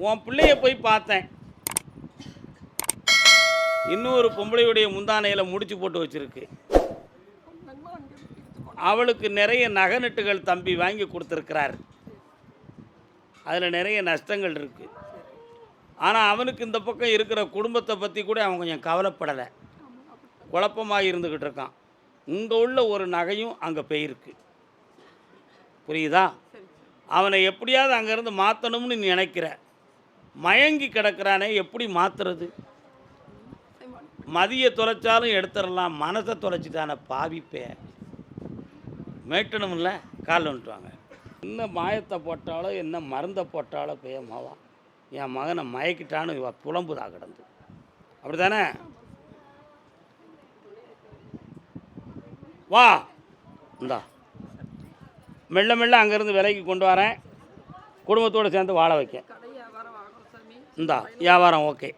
உன் பிள்ளைய போய் பார்த்தேன், இன்னொரு பொம்பளையுடைய முந்தானையில் முடிச்சு போட்டு வச்சுருக்கு. அவளுக்கு நிறைய நகை நட்டுகள் தம்பி வாங்கி கொடுத்துருக்கிறார். அதில் நிறைய நஷ்டங்கள் இருக்குது. ஆனால் அவனுக்கு இந்த பக்கம் இருக்கிற குடும்பத்தை பற்றி கூட அவன் கொஞ்சம் கவலைப்படலை, குழப்பமாக இருந்துக்கிட்டு இருக்கான். இங்கே உள்ள ஒரு நகையும் அங்கே போயிருக்கு. புரியுதா? அவனை எப்படியாவது அங்கேருந்து மாற்றணும்னு நீ நினைக்கிற. மயங்கி கிடக்கிறானே, எப்படி மாற்றுறது? மதியை தொலைச்சாலும் எடுத்துடலாம், மனசை தொலைச்சிட்டான பாவிப்பே. மேட்டணும்ல, கால் வந்துட்டுவாங்க. என்ன மாயத்தை போட்டாலோ என்ன மருந்தை போட்டாலோ பேயமாவா என் மகனை மயக்கிட்டான்னு இவ புலம்புதா கிடந்து. அப்படி தானே? வா, இந்தா மெல்ல மெல்ல அங்கேருந்து விலைக்கு கொண்டு வரேன், குடும்பத்தோடு சேர்ந்து வாழ வைக்க. இந்தா வியாபாரம் ஓகே.